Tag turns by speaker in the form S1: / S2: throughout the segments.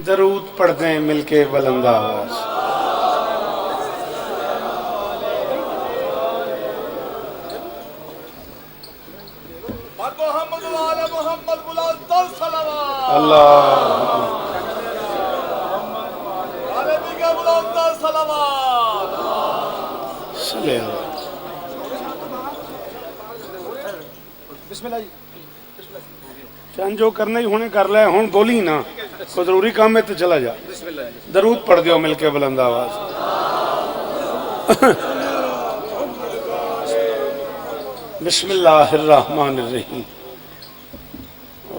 S1: दरूद पढ़ते हैं मिलके बुलंद आवाज। अल्लाह चंद जो करना ही हुने कर ले, हुन बोली ना कोई जरूरी काम है तो चला जा। दरूद पढ़ दियो मिलके बुलंद आवाज। बिस्मिल्लाहिर्रहमानिर्रहीम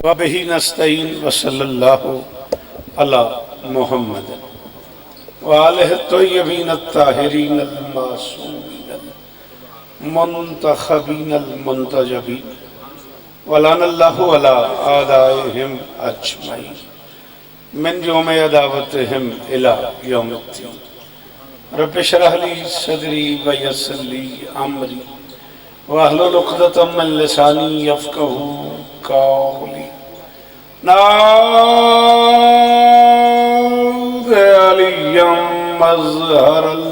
S1: व बिही नस्तईन व सल्लल्लाहु अला मुहम्मद व आलिहि तय्यबीन अत्ताहिरीन अल-मासूमीन मुंतखबीन अल-मुंतजबीन वलानल्लाहु अला आदाइहिम अजमईन मिन यौम अदावतिहिम इला यौमिद्दीन। रब्बि इश्रह ली सदरी व यस्सिर ली अमरी वहलुल उक़दतम मिन लिसानी यफ़क़हू क़ौली। नाऊज़ अलिय्यम मज़हरल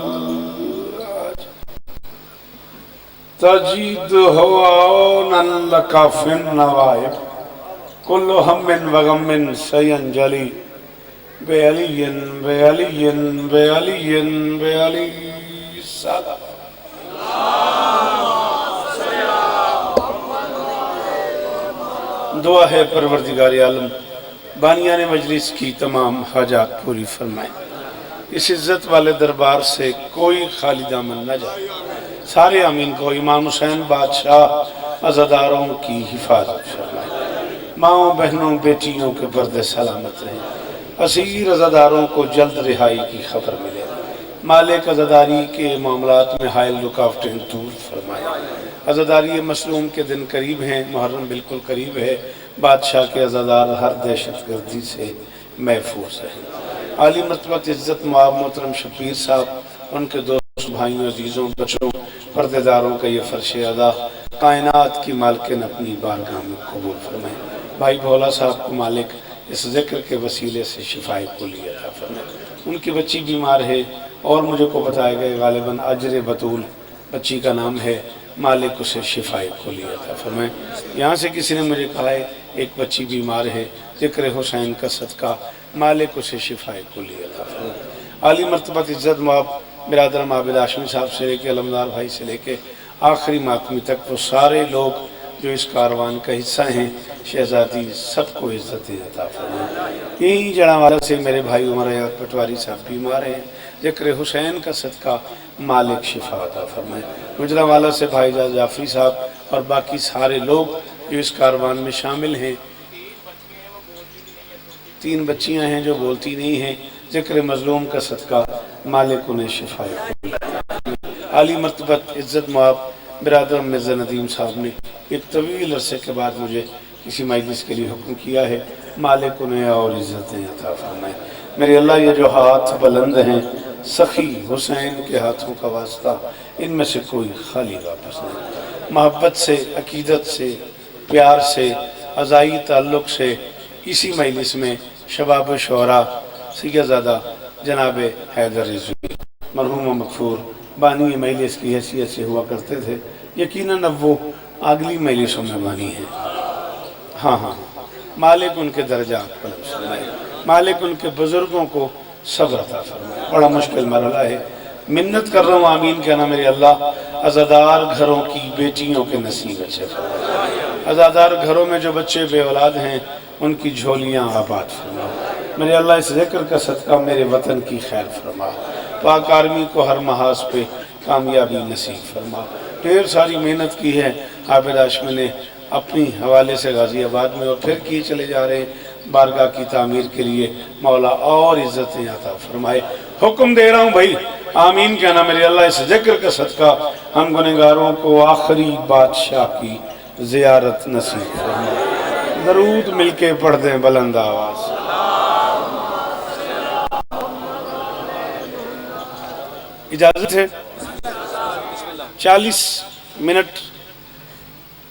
S1: तजीदहु औनन लका फिन नवाइब कुल्लु हम्मिन व गम्मिन सयंजली बेअलियन बेअलियन बेअलियन बेअली सल्लल्लाहु। दुआ है परवरदिगार आलम बानियाने मजलिस की तमाम हाजात पूरी फरमाए। इस इज्जत वाले दरबार से कोई खाली दामन न जाए। सारे आमीन को। इमाम हुसैन बादशाह अज़ादारों की हिफाजत फरमाए। माओ बहनों बेटियों के पर्दे सलामत रहे। असीर अज़ादारों को जल्द रिहाई की खबर मिले। मालिक अज़ादारी के मामलात में हायल रुकावटें दूर फरमाए। अज़ादारी मसलूम के दिन करीब हैं। मुहर्रम बिल्कुल करीब है। बादशाह के अज़ादार हर दहशत गर्दी से महफूज रहें। आली मरतबत इज़्ज़त मुआब मोहतरम शब्बीर साहब, उनके दोस्त भाइयों अजीज़ों बच्चों पर्देदारों का ये फ़र्श अदा कायनात की मालकिन अपनी बारगाह में कबूल फरमाए। भाई भोला साहब को मालिक इस ज़िक्र के वसीले से शिफाए कुली अता फरमाए। उनकी बच्ची बीमार है और मुझे को बताया गया गालिबन अजर बतूल बच्ची का नाम है। मालिक उसे शिफाए कुली अता फरमाए। यहाँ से किसी ने मुझे कहा है एक बच्ची बीमार है, ज़िक्र हुसैन का सदका मालिक उसे शिफाए कुली अता फरमाए। आली मरतबत इज़्ज़त मुआब बिरादर आबिद हाशमी साहब से लेके अलमदार भाई से लेके आखिरी मातमी तक वो सारे लोग जो इस कारवान का हिस्सा हैं, शहजादी सबको इज़्ज़त अता फरमाए। यहीं जड़ावाला से मेरे भाई उमर याद पटवारी साहब बीमार हैं, ज़िक्र हुसैन का सदका मालिक शिफा अता फरमाए। गुजरावाला से भाई जाफरी साहब और बाकी सारे लोग जो इस कारवान में शामिल हैं। 3 बच्चियाँ हैं जो बोलती नहीं हैं, ज़िक्र मज़लूम का सदका मालिक उन्हें शिफाए। आली मरतबत इज़्ज़त मुआब बिरादर मिर्ज़ा नदीम साहब ने एक तवील अरसे के बाद मुझे किसी मजलिस के लिए हुक्म किया है। मालिक उन्हें और इज़्ज़तें अता फरमाए। मेरे अल्लाह ये जो हाथ बुलंद हैं सखी हुसैन के हाथों का वास्ता, इनमें से कोई खाली वापस नहीं। मोहब्बत से, अकीदत से, प्यार से, अज़ाई ताल्लुक़ से इसी मजलिस में शबाब शोरा सैयदज़ादा जनाब हैदर रिज़वी मरहूम मग़फ़ूर बानी मजलिस की हैसियत से हुआ करते थे। यकीनन अब वो अगली मजलिसों में बानी है। हाँ हाँ, मालिक उनके दर्जात बुलंद फरमाए। मालिक उनके बुज़ुर्गों को सब्र अता फरमाए। बड़ा मुश्किल मरहला है। मिन्नत कर रहा हूँ, आमीन कहना मेरे अल्लाह अज़ादार घरों की बेटियों के नसीब अच्छे फरमाए। अज़ादार घरों में जो बच्चे बे औलाद हैं उनकी झोलियाँ आबाद फरमा। मेरे अल्लाह इस ज़िक्र का सदका मेरे वतन की खैर फरमा। पाक आर्मी को हर महाज पे कामयाबी नसीब फरमा। ढेर सारी मेहनत की है आबिद हाशमी ने अपनी हवाले से गाज़ियाबाद में, और फिर किए चले जा रहे हैं बारगाह की तामीर के लिए। मौला और इज़्ज़तें अता फरमाए। हुक्म दे रहा हूँ भाई, आमीन कहना मेरे अल्लाह इस ज़िक्र का सदका हम गुनहगारों को आखिरी बादशाह की ज़ियारत नसीब फरमाए। दरूद मिलके पढ़ दें बुलंद आवाज़। इजाज़त है। 40 मिनट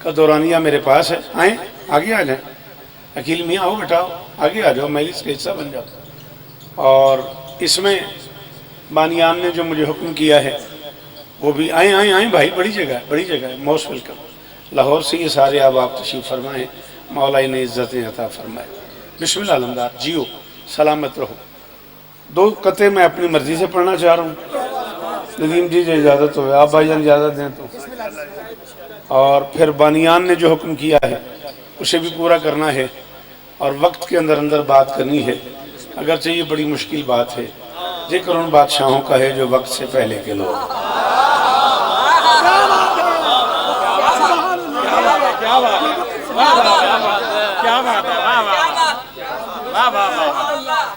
S1: का दौरानिया मेरे पास है। आए आगे आ जाए। अकील मियाँ आओ बेटा, आगे आ जाओ, मजलिस का हिस्सा बन जाओ। और इसमें बानियान ने जो मुझे हुक्म किया है वो भी आए आए आए भाई, बड़ी जगह है, मोस्ट वेलकम। लाहौर से ये सारे अब आप तशरीफ़ फरमाएँ, मौला ने इज़्ज़तें अता फरमाए। बिस्मिल्लाह अलमदार, जियो सलामत रहो। 2 कते मैं अपनी मर्ज़ी से पढ़ना चाह रहा हूँ। नदीम जी जो इजाज़त हो, आप भाईजान इजाज़त दें तो। और फिर बानियान ने जो हुक्म किया है उसे भी पूरा करना है और वक्त के अंदर अंदर बात करनी है, अगरचे ये बड़ी मुश्किल बात है। जिक्र उन बादशाहों का है जो वक्त से पहले के लोग।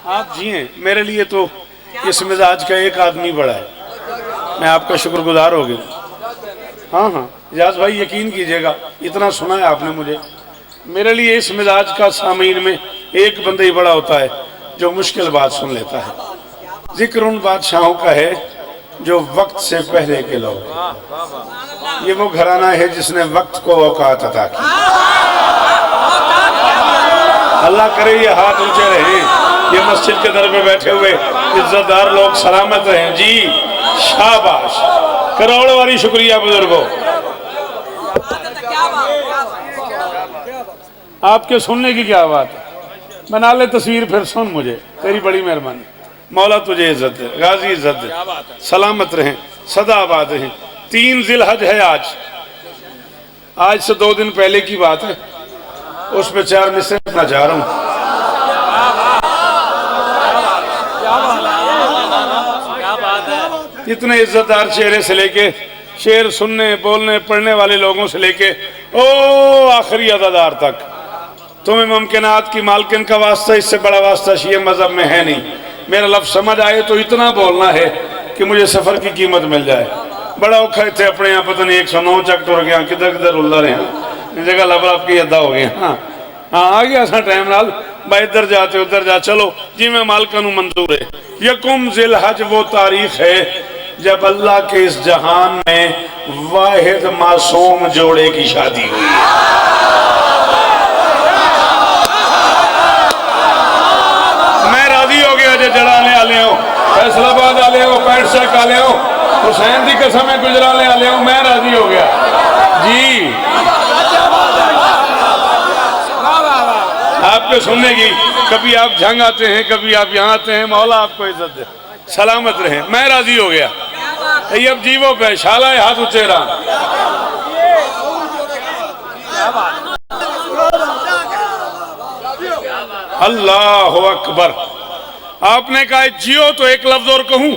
S1: आप जिए, मेरे लिए तो इस मिजाज का एक आदमी बड़ा है, मैं आपका शुक्रगुजार हो गया। हाँ हाँ इजाज भाई यकीन कीजिएगा, इतना सुना है आपने मुझे, मेरे लिए इस मिजाज का सामीन में एक बंदा ही बड़ा होता है जो मुश्किल बात सुन लेता है। जिक्र उन बादशाहों का है जो वक्त से पहले के लोग। ये वो घराना है जिसने वक्त को औकात अता की। अल्लाह करे ये हाथ ऊंचे रहे, ये मस्जिद के दर पे बैठे हुए इज्जतदार लोग सलामत रहें। जी शाबाश, करोड़ों वाली शुक्रिया बुजुर्गों। आपके सुनने की क्या बात है, बना ले तस्वीर फिर सुन मुझे, तेरी बड़ी मेहरबानी। मौला तुझे इज्जत है, गाजी इज्जत है, सलामत रहें, सदा आबाद रहें। 3 जिलहज है आज से 2 दिन पहले की बात है, उस पर 4 मिसरे पढ़ना चाह रहा हूँ। इतने इज्जतदार चेहरे से लेके शेर सुनने बोलने पढ़ने वाले लोगों से लेके ओ आखिरी अदादार तक, तुम्हें मुमकिनात की मालकिन का वास्ता, इससे बड़ा वास्ता शिया मजहब में है नहीं। मेरा लफ्ज समझ आए तो इतना बोलना है कि मुझे सफर की कीमत मिल जाए। बड़ा औखा थे अपने यहाँ, पता नहीं 109 चक टुर गया, किधर किधर उल्ला रहे जगह लब आपकी अदा हो गए। हाँ हाँ आ गया सा टाइम नाल भाई, इधर जाते उधर जा, चलो जी मैं मालका नू मंजूर है। यकुम जिलहज वो तारीख है जब अल्लाह के इस जहान में वाहिद मासूम जोड़े की शादी हुई। मैं राजी हो गया जो जड़ाने वाले हो, फैसलाबाद वाले हो, 65 वाले हो, हुसैन की कसम है गुजराने वाले हो, मैं राजी हो गया जी। आपके सुनने की, कभी आप झंग आते हैं, कभी आप यहाँ आते हैं, मौला आपको इज्जत दे, सलामत रहे, मैं राजी हो गया। अब जीवो पे शाला हाथ उचेरा। अल्लाह अकबर। आपने कहा जियो तो एक लफ्ज और कहूं,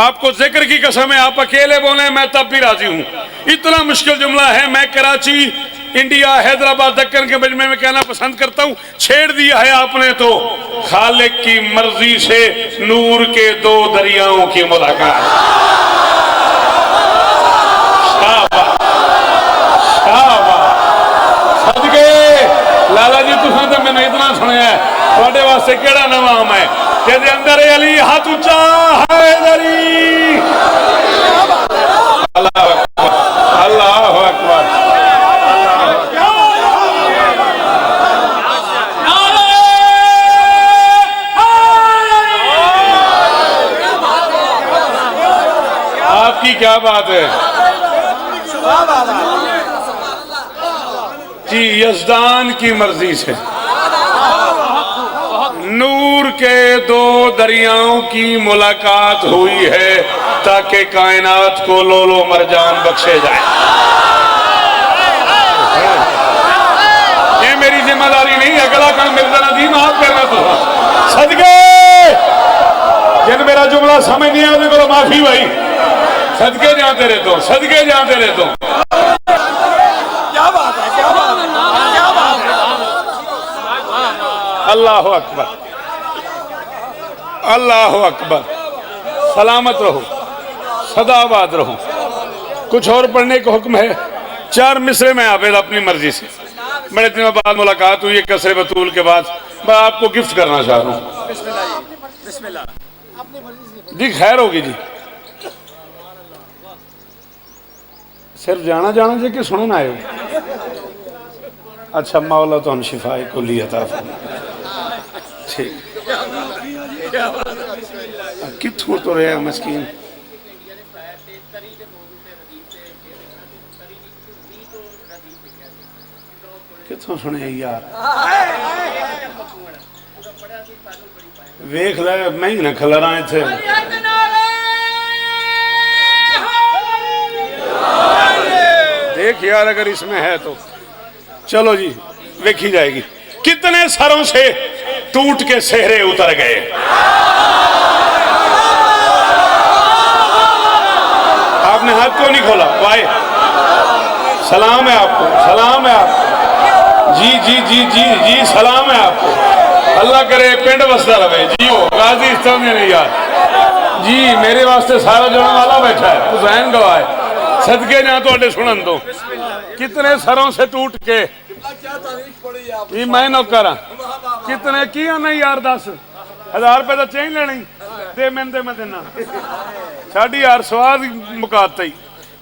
S1: आपको जिक्र की कसम है, आप अकेले बोले मैं तब भी राजी हूं। इतना मुश्किल जुमला है, मैं कराची, इंडिया, हैदराबाद, दक्कन के मजमे में कहना पसंद करता हूं। छेड़ दिया है आपने तो, खालिक की मर्जी से नूर के 2 दरियाओं की मुलाकात। लाला जी तुसा तो मैंने इतना सुनिया, थोड़े वास्ते केड़ा नवा आम है जिहदे अंदर अली हाथ उच्चा हैदरी। अल्लाह अकबर, अल्लाह अकबर। आपकी क्या बात है जी, यज़दान की मर्जी से नूर के 2 दरियाओं की मुलाकात हुई है ताकि कायनात को लोलो मरजान बख्शे जाए। ये मेरी जिम्मेदारी नहीं, अगला काम मिर्जा नदीम आप करना। तो सदके जिन मेरा जुमला समझ नहीं आया को माफी भाई, सदके जाते रहे तो, सदके जाते रहे तो। अल्लाह अकबर, अल्लाह अकबर। सलामत रहो, सदाबाद रहो। कुछ और पढ़ने का हुक्म है, 4 मिसरे में आवेद अपनी मर्जी से। बड़े दिनों बाद मुलाकात हुई है कसरे बतूल के बाद, मैं आपको गिफ्ट करना चाह रहा हूँ जी। खैर होगी जी, सिर्फ जाना जाना जी कि सुनना आए हो। अच्छा मौला तो हम शिफाए कुल्ली अता फरमाए। ठीक। कितों तो रहा मस्कीन कितों सुने यार वेख लै मैं ही ना खलरा इत्थे देख यार अगर इसमें है तो चलो जी देखी जाएगी। कितने सरों से टूट के सेहरे उतर गए। आपने हाथ क्यों नहीं खोला भाई? सलाम है आपको, सलाम है आपको। जी जी जी जी जी सलाम है आपको। अल्लाह करे पिंड वसदा रहे जी। हो गाजी इस तरह नहीं यार जी, मेरे वास्ते सारा जुड़न वाला बैठा है, हुसैन गवाह है। सदके जा तो सुनन दो। कितने सरों से टूट के मैं नौकर कितने किया नहीं यार 10,000 रुपए तो चेंज लेनी दे मैंने मैं देना साड़ी यार स्वाद मुकाता ही।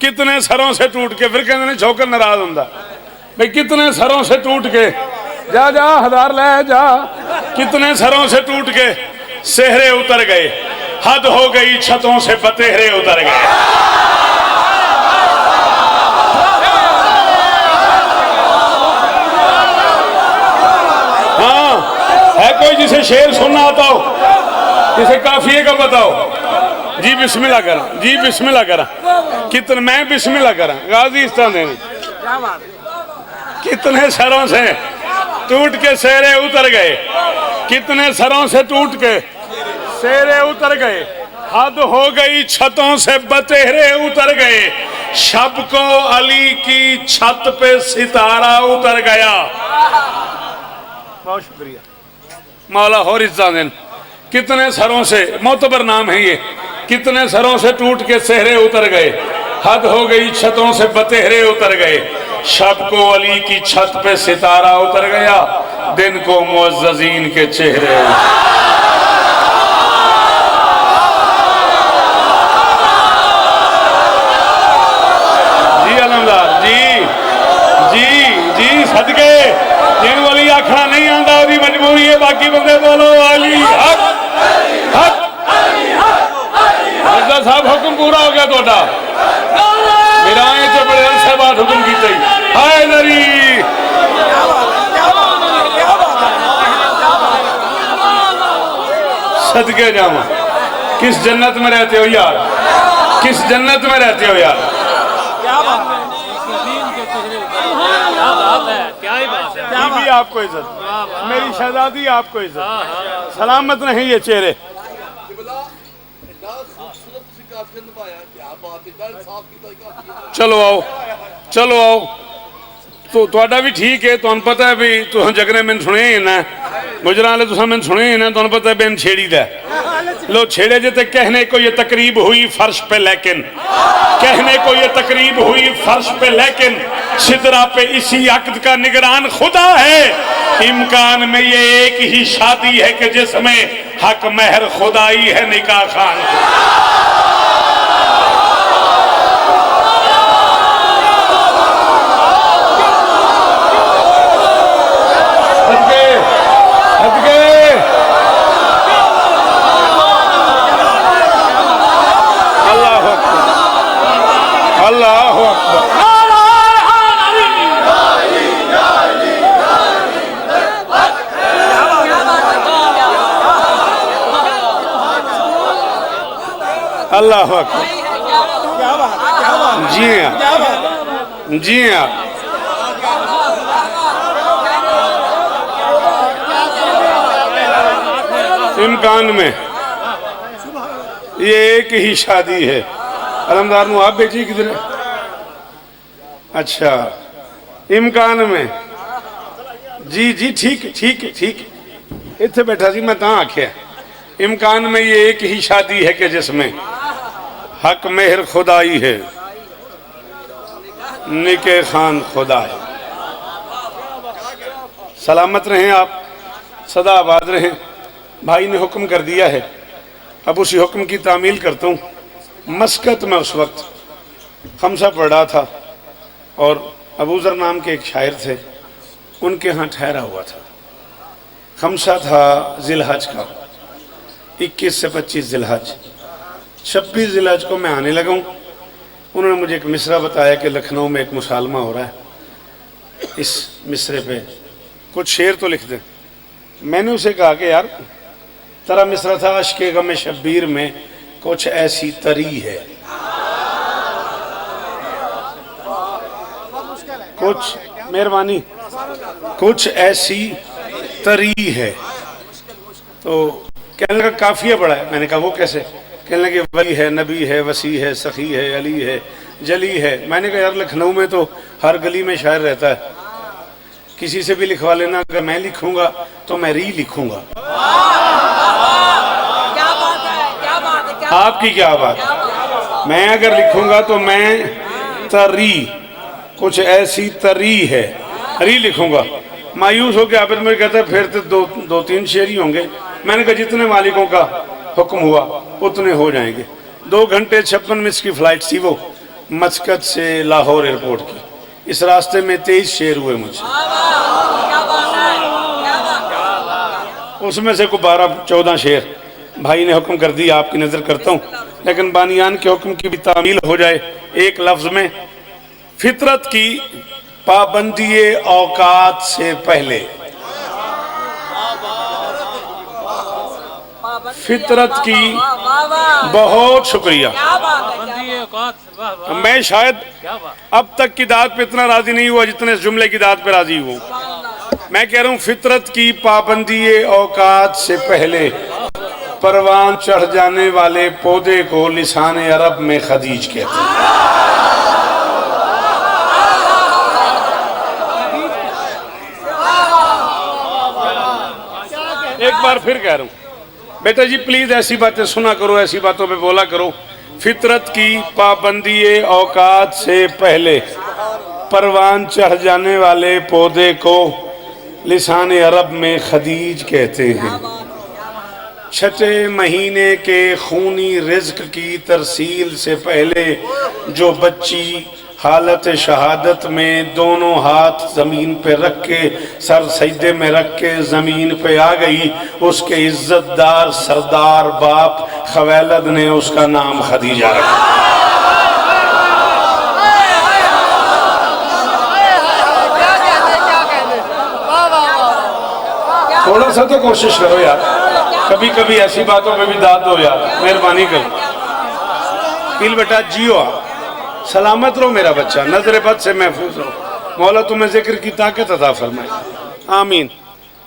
S1: कितने सरों से टूट के फिर कहते हैं छोकर नाराज होंदा भाई कितने सरों से टूट के जा जा 1000 ले जा। कितने सरों से टूट के सेहरे उतर गए। हद हो गई छतों से बतेहरे उतर गए। है कोई जिसे शेर सुनना आता हो, जिसे काफिए का बताओ? जी बिस्मिल्लाह करा, जी बिस्मिल्लाह करा। कितने मैं बिस्मिल्लाह करा गाजी इस तरह देने। कितने सरों से टूट के सेहरे उतर गए। कितने सरों से टूट के सेहरे उतर गए। हद हो गई छतों से बतेहरे उतर गए। शब को अली की छत पे सितारा उतर गया। बहुत शुक्रिया मौला और इज्जत देन। कितने सरों से मोतबर नाम है ये। कितने सरों से टूट के सेहरे उतर गए। हद हो गई छतों से बतेहरे उतर गए। शब को अली की छत पे सितारा उतर गया। दिन को मुअज्जजीन के चेहरे। जी अलमदार जी जी जी सदके जिन वाली आखना नहीं आता उसकी मजबूरी है। बाकी बंदे बोलो अली हक हक। मिर्जा साहब हुक्म पूरा हो गया थोड़ा। मेरा तो बड़े अरसे बाद हुक्म किया हाय नरी। सदके जावा किस जन्नत में रहते हो यार, किस जन्नत में रहते हो यार। बीबी आपको इज्जत, मेरी शहजादी आपको इज्जत। सलामत नहीं ये चेहरे। चलो आओ चलो आओ। तो तुहाडा भी ठीक है। तुहानू पता है भी तुम जगने मैंने सुने ही ना गुजरा वाले तुम मैंने सुने ही ना। तुहानू पता है बेन छेड़ी दा लो छेड़े जे ते कहने को ये तकरीब हुई फर्श पे लेकिन कहने को ये तकरीब हुई फर्श पे लेकिन सिदरा पे इसी अक्द का निगरान खुदा है। इम्कान में ये एक ही शादी है कि जिसमें हक महर खुदाई है निकाह खान। अल्लाह अकबर। अल्लाह अकबर। जी हाँ जी हाँ। इम्कान में ये एक ही शादी है। अलमदार आप बेची किधर? अच्छा इम्कान में जी जी ठीक ठीक ठीक इत्थे बैठा सी मैं आख्या। इम्कान में ये एक ही शादी है कि जिसमें हक मेहर खुदाई है निके खान खुदा है। सलामत रहें आप, सदा आबाद रहें। भाई ने हुक्म कर दिया है, अब उसी हुक्म की तामील करता हूँ। मस्कत में उस वक्त खमसा पढ़ रहा था और अबूजर नाम के एक शायर थे, उनके यहाँ ठहरा हुआ था। खमसा था जिलहज का, 21 से 25 जिलहज। 26 जिलहज को मैं आने लगा हूँ। उन्होंने मुझे एक मिसरा बताया कि लखनऊ में एक मुसालमा हो रहा है, इस मिसरे पे कुछ शेर तो लिख दें। मैंने उसे कहा कि यार तेरा मिसरा था अश्के गम शब्बीर में कुछ ऐसी तरी है, कुछ मेहरबानी, कुछ ऐसी तरी है। तो कहने लगा काफिया बड़ा है। मैंने कहा वो कैसे? कहने लगे वली है, नबी है, वसी है, सखी है, अली है, जली है। मैंने कहा यार लखनऊ में तो हर गली में शायर रहता है, किसी से भी लिखवा लेना। अगर मैं लिखूंगा तो मैं री लिखूंगा।
S2: क्या बात है, क्या बात है, क्या
S1: आपकी क्या बात? मैं अगर लिखूंगा तो मैं तरी, कुछ ऐसी तरी है, री लिखूंगा। मायूस हो गया, फिर मेरे कहते फिर तो दो तीन शेर ही होंगे। मैंने कहा जितने मालिकों का हुक्म हुआ उतने हो जाएंगे। 2 घंटे 56 मिनट की फ्लाइट थी वो, मस्कत से लाहौर एयरपोर्ट की। इस रास्ते में 23 शेर हुए मुझसे, उसमें से को 12-14 शेर भाई ने हुक्म कर दिया आपकी नजर करता हूँ, लेकिन बानियान के हुक्म की भी तामील हो जाए। एक लफ्ज में, फितरत की पाबंदी औकात से पहले, फितरत की बहुत शुक्रिया। मैं शायद अब तक की दाद पे इतना राजी नहीं हुआ जितने इस जुमले की दाद पे राजी हूँ। मैं कह रहा हूँ फितरत की पाबंदी औकात से पहले परवान चढ़ जाने वाले पौधे को लिसान अरब में खदीज कहते हैं। एक बार फिर कह रहा हूँ बेटा जी प्लीज ऐसी बातें सुना करो, ऐसी बातों पे बोला करो। फितरत की पाबंदी औकात से पहले परवान चढ़ जाने वाले पौधे को लिसान अरब में खदीज कहते हैं। 6 महीने के खूनी रिज्क की तरसील से पहले जो बच्ची हालत शहादत में दोनों हाथ जमीन पे रख के सर सजदे में रख के जमीन पे आ गई, उसके इज्जतदार सरदार बाप खवैलद ने उसका नाम खदीजा रखा। थोड़ा सा तो कोशिश करो यार, कभी कभी ऐसी बातों पे भी दाद दो यार, मेहरबानी करो। पील बेटा जियो, आप सलामत रहो मेरा बच्चा, नजर बद से महफूज रहो। मौला तुम्हें जिक्र की ताकत अता फरमाए, आमीन।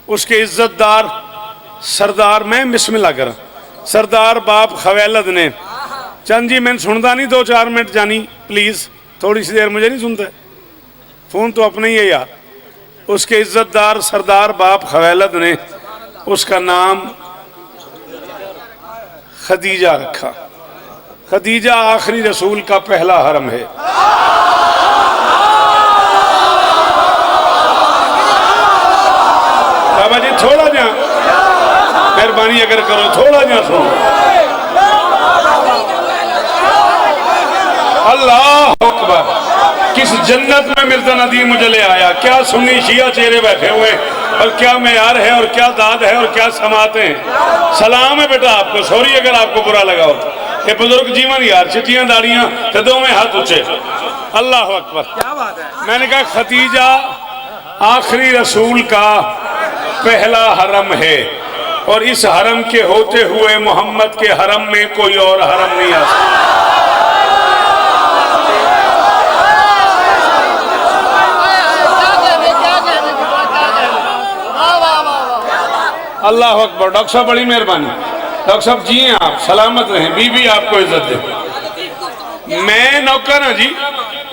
S1: उसके इज्जतदार सरदार, मैं बिस्मिल्लाह करा, सरदार बाप खवैलद ने, चंद जी मैंने सुनता नहीं 2-4 मिनट जानी प्लीज, थोड़ी सी देर मुझे नहीं सुनते, फोन तो अपने ही है यार। उसके इज्जतदार सरदार बाप खवैलद ने उसका नाम खदीजा रखा। खदीजा आखिरी रसूल का पहला हरम है। बाबा जी थोड़ा जा मेहरबानी अगर करो, थोड़ा जा सुनो। अल्लाह अकबर, किस जन्नत में मिर्जा नदीम मुझे ले आया। क्या सुन्नी शिया चेहरे बैठे हुए, और क्या मेयार है और क्या दाद है और क्या समाते हैं। सलाम है बेटा आपको, सॉरी अगर आपको बुरा लगा हो। ये बुजुर्ग जीवन यार, चिट्टियां दाड़ियां तो दो में हाथ ऊंचे। अल्लाह अकबर, क्या बात है। मैंने कहा खदीजा आखिरी रसूल का पहला हरम है, और इस हरम के होते हुए मोहम्मद के हरम में कोई और हरम नहीं आ सकता। अल्लाह अकबर। डॉक्टर साहब बड़ी मेहरबानी, डॉक्टर साहब जी हैं आप, सलामत रहें, बीबी आपको इज्जत दे। मैं नौकर हाँ जी,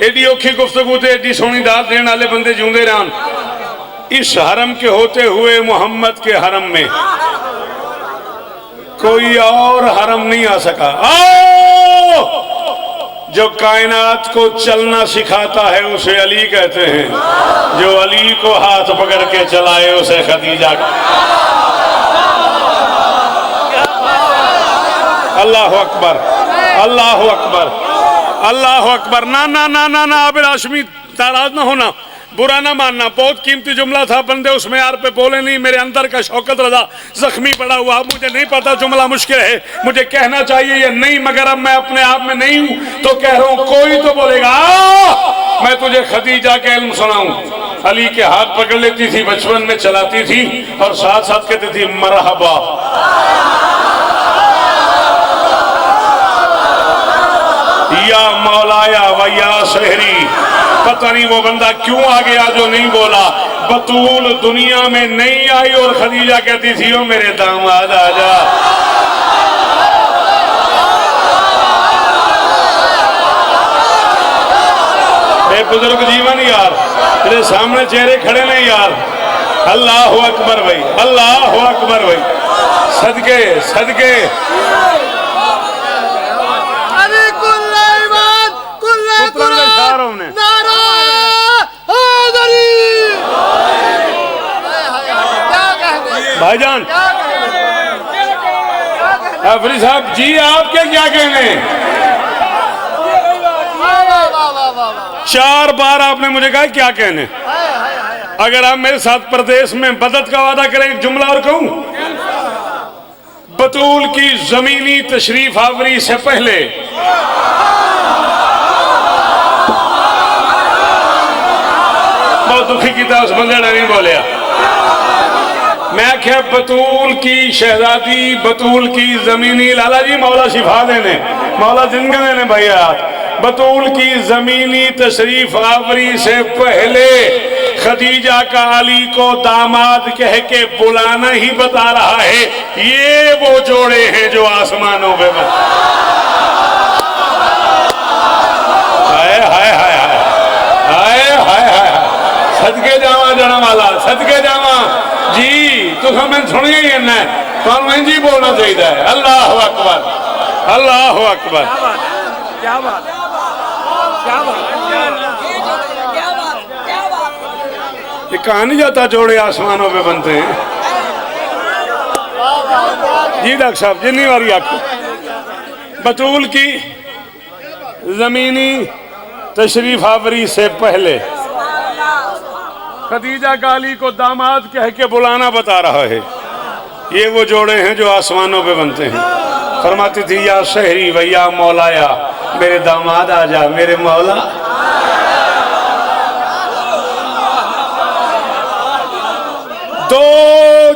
S1: एडी औखी गुफ्तगू ते एडी सोहनी दात देने वाले बंदे जिंदे रहन। इस हरम के होते हुए मोहम्मद के हरम में कोई और हरम नहीं आ सका। आओ, जो कायनात को चलना सिखाता है उसे अली कहते हैं, जो अली को हाथ पकड़ के चलाए उसे खदीजा। अल्लाह अकबर, अल्लाह अकबर, अल्लाह अकबर। ना ना ना ना ना आबिर हाशमी नाराज ना होना, बुरा ना मानना, बहुत कीमती जुमला था, बंदे उसमें यार पे बोले नहीं, मेरे अंदर का शौकत रजा जख्मी पड़ा हुआ, मुझे नहीं पता जुमला मुश्किल है, मुझे कहना चाहिए या नहीं, मगर अब मैं अपने आप में नहीं हूं तो कह रहा हूं, कोई तो बोलेगा मैं तुझे खदीजा के इल्म सुनाऊं। अली के हाथ पकड़ लेती थी, बचपन में चलाती थी और साथ साथ कहती थी मरहबा। या मौलाया व या शहरी। पता नहीं वो बंदा क्यों आ गया जो नहीं बोला। बतूल दुनिया में नहीं आई और खदीजा कहती थी ओ मेरे दामाद आजा। बुजुर्ग जीवन यार, तेरे सामने चेहरे खड़े नहीं यार। अल्लाह अकबर भाई, अल्लाह अकबर भाई, सदके सदके। भाईजान आफरी साहब जी, आपके क्या कहने? 4 बार आपने मुझे कहा क्या कहने। अगर आप मेरे साथ प्रदेश में बदत का वादा करें, एक जुमला और कहूं, बतूल की जमीनी तशरीफ आवरी से पहले बहुत दुखी किया उस बंदे ने नहीं बोलिया। मैं क्या बतूल की शहजादी, बतूल की जमीनी, लाला जी मौला शिफा देने, मौला जिंदगी देने भैया। बतूल की जमीनी तशरीफ आवरी से पहले खदीजा का अली को दामाद कह के बुलाना ही बता रहा है, ये वो जोड़े हैं जो आसमानों पे हाय हाय हाय हाय हाय हाय। सदके जावा जना वाला, सदके जावा जी। तो हमें सुनिए ही ना, तो मैं जी बोलना चाहिए। अल्लाह अकबर, अल्लाह अकबर।
S2: क्या बात, क्या बात, क्या बात, क्या बात।
S1: ये कहा नहीं जाता जोड़े आसमानों पे बनते हैं जी। डॉक्टर साहब जितनी बारी आपको बतूल की जमीनी तशरीफ आवरी से पहले खदीजा का अली को दामाद कह के बुलाना बता रहा है, ये वो जोड़े हैं जो आसमानों पे बनते हैं। फरमाती थी या शहरी व या मौलाया, मेरे दामाद आजा मेरे मौला। दो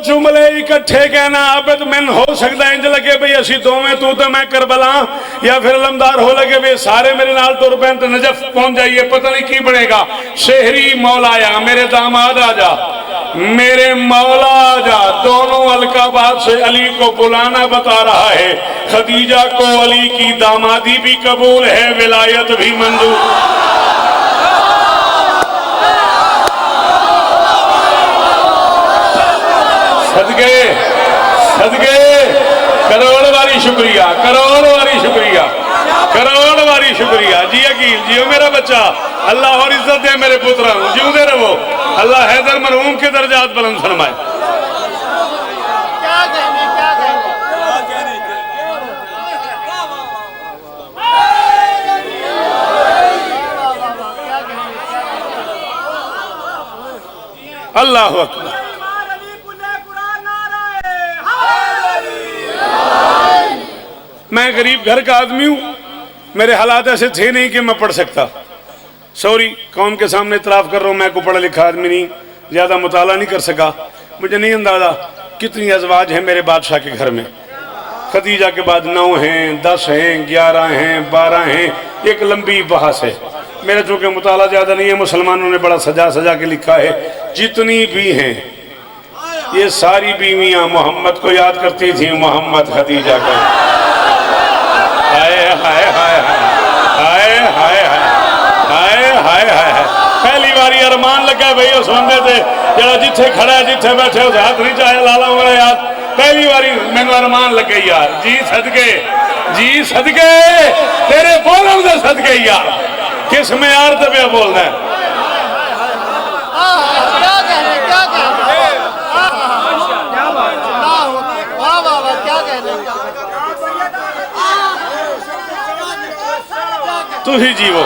S1: जुमले इकट्ठे कहना आबद मैन हो सकता है। इंज लगे भाई असी दोवें, तू तो मैं करबला, या फिर लमदार हो लगे भाई सारे मेरे नाल तुर पैन तो नजफ पहुंच जाइए, पता नहीं की बनेगा। शहरी मौलाया, मेरे दामाद आजा मेरे मौला आजा। दोनों अलकाबाद से अली को बुलाना बता रहा है। खदीजा को अली की दामादी भी कबूल है, विलायत भी मंजूर। सदके सदके, करोड़ बारी शुक्रिया, करोड़ बारी शुक्रिया, करोड़ बारी शुक्रिया जी। अकील जियो मेरा बच्चा, अल्लाह और इज्जत दे मेरे पुत्र, जीवते रहो। अल्लाह हैदर मरहूम के दर्जात बुलंद फरमाए। अल्लाह अकबर। मैं गरीब घर का आदमी हूं, मेरे हालात ऐसे थे नहीं कि मैं पढ़ सकता। सॉरी, कौम के सामने इतराफ कर रहा हूं, मैं को पढ़ा लिखा आदमी नहीं, ज्यादा मुताला नहीं कर सका। मुझे नहीं अंदाजा कितनी अजवाज हैं मेरे बादशाह के घर में। खदीजा के बाद 9 हैं, 10 हैं, 11 हैं, 12 हैं, एक लंबी बहस है। मेरा चूंकि मुताला ज्यादा नहीं है, मुसलमानों ने बड़ा सजा सजा के लिखा है। जितनी भी हैं ये सारी बीवियां मोहम्मद को याद करती थी, मोहम्मद खदीजा का। हाय हाय हाय हाय हाय हाय हाय हाय। पहली बारी अरमान लगा भाई उस बंदे से जरा जिथे खड़ा है, जिथे बैठे उस हाथ नहीं चाहे लाला मेरा यार। पहली बारी मैंने अरमान लग गई यार। जी सदके, जी सदके, तेरे बोलन दे सदके यार। किस में यार तब बोलना है। तुही जीवो,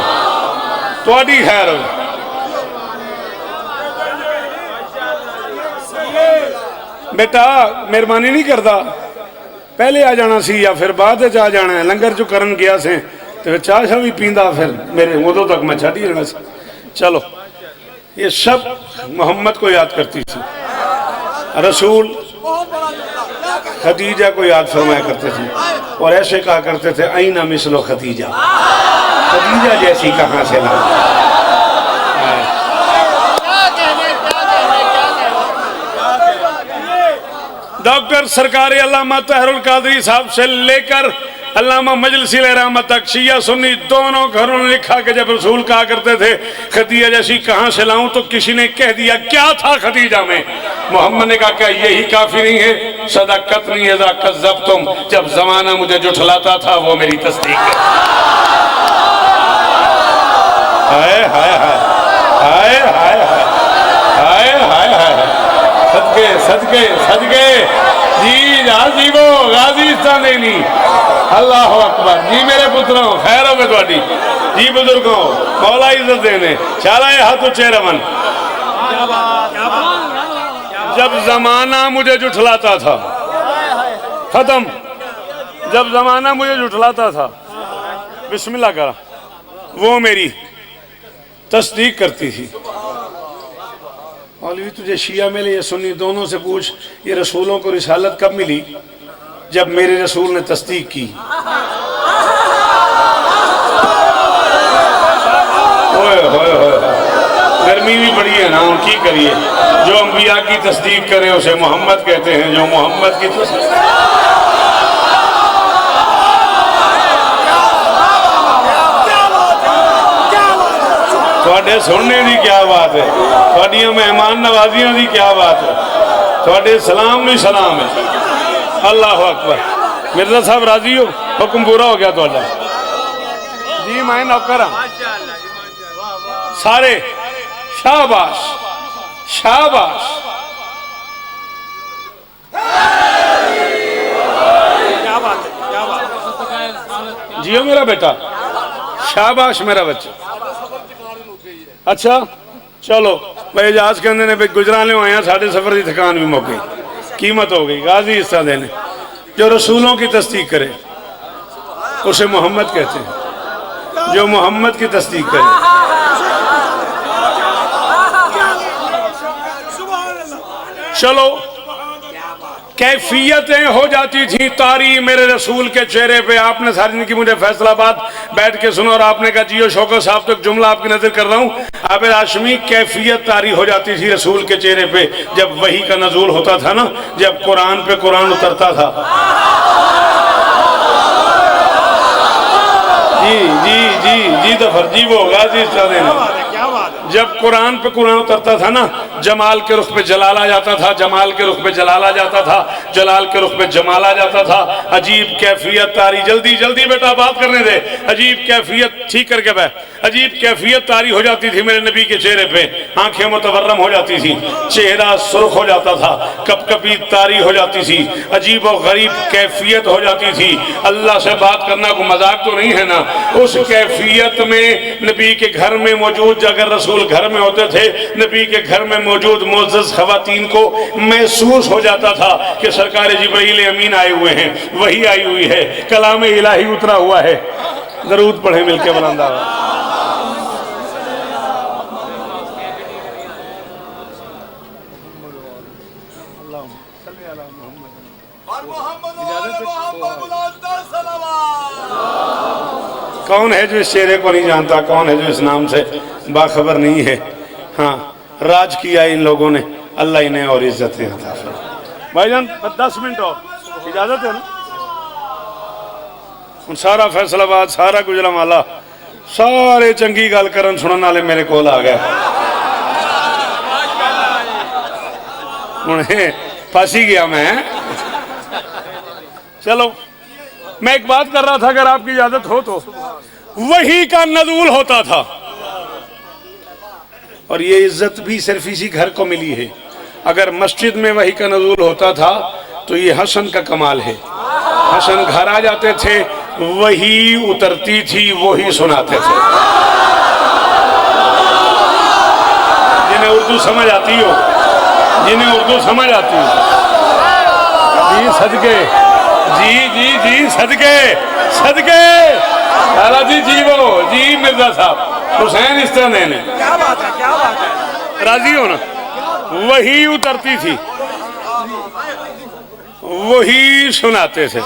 S1: थोड़ी खैर हो। बेटा मेहरबानी नहीं करता, पहले आ जाना सी या फिर बाद च आ जाना है। लंगर चो करन गया से तो फिर चाह शाह भी पींदा, फिर मेरे उदों तक मैं छड़ ही रहना सी। चलो, ये सब मोहम्मद को याद करती थी। रसूल खदीजा को याद फरमाया करते थे और ऐसे कहा करते थे, आईना मिसलो खदीजा, खदीजा जैसी कहाँ से ला। डॉक्टर सरकार अल्लामा तहरुल कादरी साहब से लेकर अल्लामा मजलिसी रहमत तक शिया सुन्नी दोनों घरों ने लिखा कि जब रसूल कहा करते थे खदीजा जैसी कहाँ से लाऊं, तो किसी ने कह दिया क्या था खदीजा में। मोहम्मद ने कहा क्या यही काफी नहीं है? सदाकत नहीं है कज़्ज़ब तुम, जब जमाना मुझे जुठलाता था वो मेरी तस्दीक है। हाय हाय हाय हाय हाय हाय हाय, सदके सदके सदके जी गाजी वो गाजीस्तान देनी। अल्लाह अकबर जी मेरे पुत्रों, खैर हो थोड़ी जी बुजुर्गों, मौला इज्जत देने चालाए हाथ उच्चे रमन। जब जमाना मुझे जुठलाता था, खत्म, जब जमाना मुझे जुठलाता था, बिस्मिल्लाह करा, वो मेरी तस्दीक करती थी। मौलवी तुझे शिया मिले या सुन्नी दोनों से पूछ, ये रसूलों को रिसालत कब मिली? जब मेरे रसूल ने तस्दीक की। ओए होए होए, गर्मी भी बड़ी है ना, की करिए। जो अंबिया की तस्दीक करे उसे मोहम्मद कहते हैं, जो मोहम्मद की तस्दीक। थोड़े सुनने की क्या बात है, थोड़िया मेहमान नवाजियों की क्या बात है, थोड़े सलाम भी सलाम है। अल्लाह अकबर। मिर्जा साहब राजी हो? हुक्म पूरा हो गया थोड़ा जी, मैं नौकर हाँ सारे। शाबाश शाबाश,
S2: क्या बात है, क्या बात है।
S1: जियो मेरा बेटा, शाबाश मेरा बच्चा। अच्छा चलो भाई, जहाज कहते ने गुजराले आए साढ़े सफर की थकान भी मुक गई, कीमत हो गई। गाजी हिस्सा देने जो रसूलों की तस्दीक करे उसे मोहम्मद कहते हैं, जो मोहम्मद की तस्दीक करे। चलो, कैफियतें हो जाती थी तारी मेरे रसूल के चेहरे पे। आपने सारी जिंदगी मुझे फैसलाबाद बैठ के सुना और आपने कहा जियो शौकत साहब, तो एक जुमला आपकी नजर कर रहा हूँ। आबिद हाशमी, कैफियत तारी हो जाती थी रसूल के चेहरे पे जब वही का नजूल होता था ना, जब कुरान पे कुरान उतरता था। जी जी जी जी दफर जी वो गाजी जब कुरान पे कुरान उतरता था ना, जमाल के रुख पे जलाल आ जाता था, जमाल के रुख पे जलाल आ जाता था, जलाल के रुख पे जमाल आ जाता था। अजीब कैफियत तारी, जल्दी जल्दी बेटा बात करने दे। अजीब कैफियत, ठीक करके बैठ। अजीब कैफियत तारी हो जाती थी मेरे नबी के चेहरे पे, आंखें मुतवर्रम हो जाती थी, चेहरा सुर्ख हो जाता था, कपकपी तारी हो जाती थी, अजीब और गरीब कैफियत हो जाती थी। अल्लाह से बात करना कोई मजाक तो नहीं है ना। उस कैफियत में नबी के घर में मौजूद, अगर रसूल घर में होते थे, नबी के घर में मौजूद मुअज़्ज़ज़ ख़वातीन को महसूस हो जाता था कि सरकार जिब्रील अमीन आए हुए हैं, वही आई हुई है, कलाम इलाही उतरा हुआ है। दरूद पढ़े मिलके बुलंदा। कौन है जो इस चेहरे को नहीं जानता? कौन है जो इस नाम से बाखबर नहीं है? हाँ, राज किया इन लोगों ने, अल्लाह इन्हें और इज्जतें अता फरमाए। भाईजान 10 मिनट और इजाजत है ना? सारा फैसलाबाद, सारा गुजरांवाला, सारे चंगी गल करन सुनने वाले मेरे कोल आ गए। उन्हें फंस ही गया मैं। चलो, मैं एक बात कर रहा था, अगर आपकी इजाजत हो तो। वही का नज़ूल होता था और ये इज्जत भी सिर्फ इसी घर को मिली है। अगर मस्जिद में वही का नज़ूल होता था तो ये हसन का कमाल है। हसन घर आ जाते थे, वही उतरती थी, वही सुनाते थे। जिन्हें उर्दू समझ आती हो, जिन्हें उर्दू समझ आती हो, जी सदके, जी सदके सदके लाला जी जीवो जी। मिर्जा साहब हुसैन इस तरह देने,
S2: क्या बात है, क्या बात है।
S1: राजी हो ना। वही उतरती थी, वही सुनाते थे।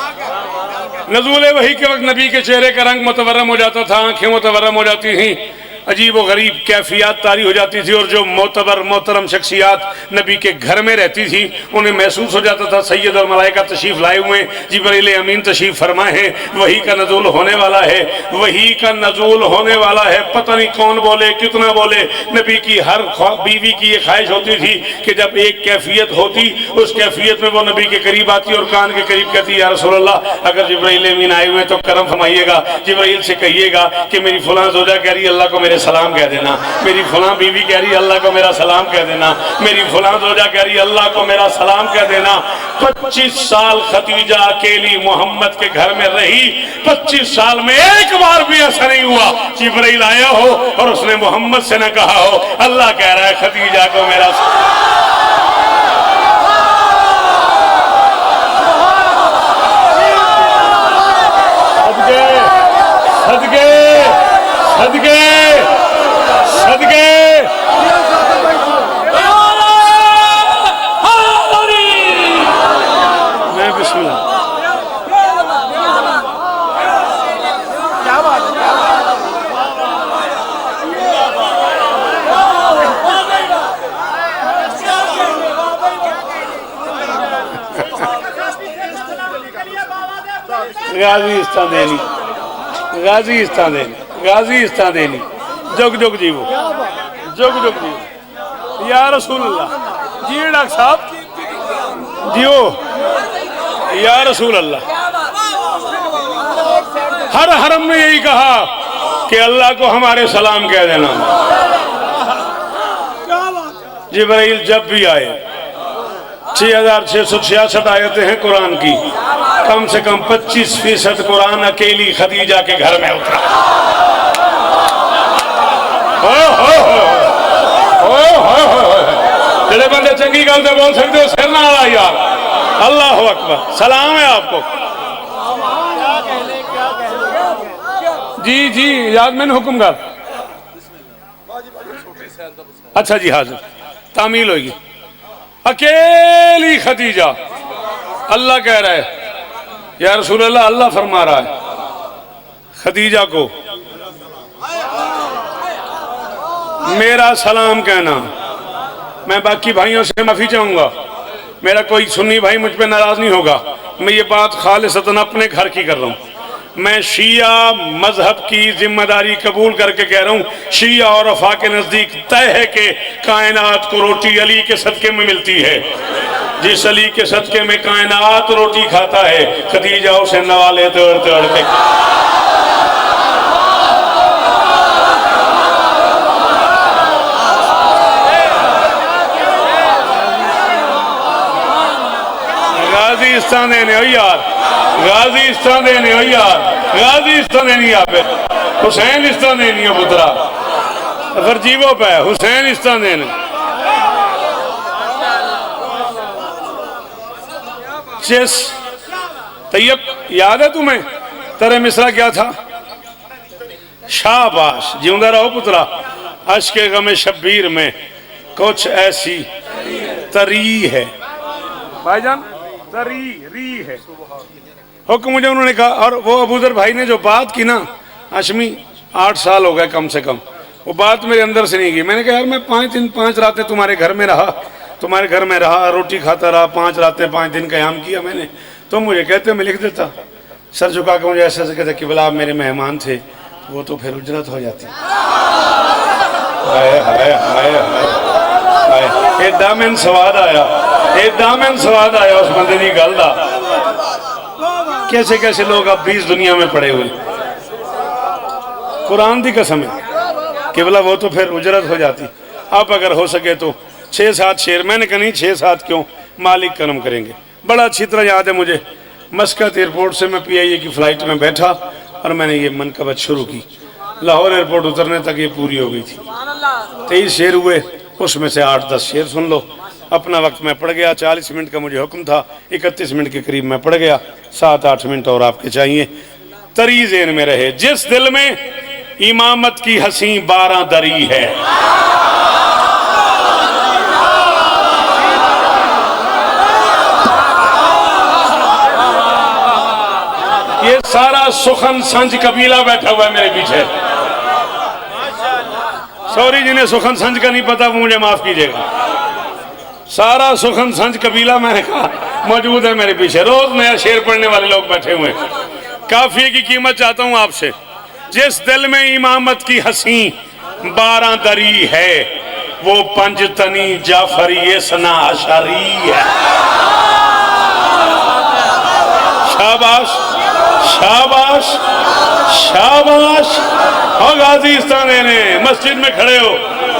S1: नज़ूल वही के वक्त नबी के चेहरे का रंग मुतवर्रम हो जाता था, आंखें मुतवर्रम हो जाती थीं, अजीब व गरीब कैफियत तारी हो जाती थी। और जो मोतबर मोहतरम शख्सियात नबी के घर में रहती थी उन्हें महसूस हो जाता था सैयद और मलाइका तशरीफ़ लाए हुए, जिब्राइल अमीन तशरीफ़ फरमाए हैं, वही का नज़ूल होने वाला है, वही का नज़ूल होने वाला है। पता नहीं कौन बोले कितना बोले, नबी की हर बीवी की ये ख्वाहिश होती थी कि जब एक कैफियत होती उस कैफियत में वो नबी के करीब आती और कान के करीब कहती, या रसूल अल्लाह अगर जिब्राइल अमीन आए हुए तो करम फरमाइएगा, जिब्राइल से कहिएगा कि मेरी फलां ज़ौजा कह रही है अल्लाह को मेरे सलाम कह देना, मेरी फलां बीवी कह रही है अल्लाह को मेरा सलाम कह देना, मेरी फलां ज़ौजा कह रही है अल्लाह को मेरा सलाम कह देना। 25 साल खदीजा अकेली मोहम्मद के घर में रही, 25 साल में एक बार भी ऐसा नहीं हुआ जिब्राइल आया हो और उसने मोहम्मद से न कहा हो अल्लाह कह रहा है खदीजा को मेरा सदके सदके सदके। मैं बिस्मिल्लाह।
S2: क्या बात है, क्या बात है।
S1: गाज़ीस्तान देनी, गाज़ीस्तान देनी, गाज़ीस्तान देनी। जुग जुग जीवो, जुग जुग जीवो या रसूल अल्लाह। जी डॉक्टर साहब जियो या रसूल अल्लाह। हर हरम ने यही कहा कि अल्लाह को हमारे सलाम कह देना। जिब्राइल जब भी आए 6666 आयतें हैं कुरान की, कम से कम 25% कुरान अकेली खदीजा के घर में उतरा। जेड़े बंदे चंगी गल से बोल सकते हो सिर ना आला यार। अल्लाह अकबर, सलाम है आपको। जी जी याद मैंने हुक्म कर। अच्छा जी हाजिर तामील होगी। अकेली खदीजा, अल्लाह कह रहा है या रसूल अल्लाह, अल्लाह फरमा रहा है खदीजा को मेरा सलाम कहना। मैं बाकी भाइयों से माफी चाहूंगा, मेरा कोई सुन्नी भाई मुझ पे नाराज नहीं होगा। मैं ये बात खालिसतन अपने घर की कर रहा हूँ। मैं शिया मजहब की जिम्मेदारी कबूल करके कह रहा हूँ, शिया और वफा के नजदीक तय है कि कायनात को रोटी अली के सदके में मिलती है। जिस अली के सदके में कायनात रोटी खाता है, खदीजा उसे नवाले तोड़ तोड़ के। गाज़ीस्तान देने हो यार, गाज़ीस्तान देने हो यार, गाज़ीस्तान देनी आप हुसैन इस्तान देनी हो पुत्रा। फिर जीवो पे हुसैन इस्तान देने। चेस तैयब याद है तुम्हें? तेरे मिसरा क्या था? शाबाश, जिंदा रहो पुत्रा। अश्के गमे शब्बीर में कुछ ऐसी तरी है भाईजान, तरी री है। हुक्म मुझे उन्होंने कहा। और वो अबूजर भाई ने जो बात की ना हाशमी, 8 साल हो गए कम से कम, वो बात मेरे अंदर से नहीं गई। मैंने कहा यार मैं 5 दिन 5 रातें तुम्हारे घर में रहा, तुम्हारे घर में रहा, रोटी खाता रहा, 5 रातें 5 दिन क़याम किया मैंने। तो मुझे कहते मैं लिख देता, सर झुका के मुझे ऐसे कहते कि बोला आप मेरे मेहमान थे, वो तो फिर उजरत हो जाती। हाय हाय हाय हाय, एडा मैन स्वाद आया, एडा मैन स्वाद आया उस बंदे की गल का। कैसे कैसे लोग अब भी इस दुनिया में पड़े हुए। कुरान की कसम है कि बोला वो तो फिर उजरत हो जाती। आप अगर हो सके तो 6-7 शेर, मैंने कहा नहीं 6-7 क्यों, मालिक करम करेंगे। बड़ा अच्छी तरह याद है मुझे, मस्कत एयरपोर्ट से मैं PIA की फ़्लाइट में बैठा और मैंने ये मनकबत शुरू की। लाहौर एयरपोर्ट उतरने तक ये पूरी हो गई थी। 23 शेर हुए, उसमें से 8-10 शेर सुन लो। अपना वक्त मैं पढ़ गया। 40 मिनट का मुझे हुक्म था, 31 मिनट के करीब मैं पढ़ गया। 7-8 मिनट और आपके चाहिए। तरी ज़हन में रहे, जिस दिल में इमामत की हसी 12 दरी है, ये सारा सुखन संज कबीला बैठा हुआ है मेरे पीछे। सॉरी, जिन्हें सुखन संज का नहीं पता वो मुझे माफ कीजिएगा। सारा सुखन संज कबीला मैंने कहा मौजूद है मेरे पीछे। रोज नया शेर पढ़ने वाले लोग बैठे हुए हैं। काफिये की कीमत चाहता हूं आपसे। जिस दिल में इमामत की हसी 12 दरी है, वो पंजतनी जाफरी सना अशरी है। शाबाश शाबाश शाबाश। हो गाजीस्तान ने मस्जिद में खड़े हो,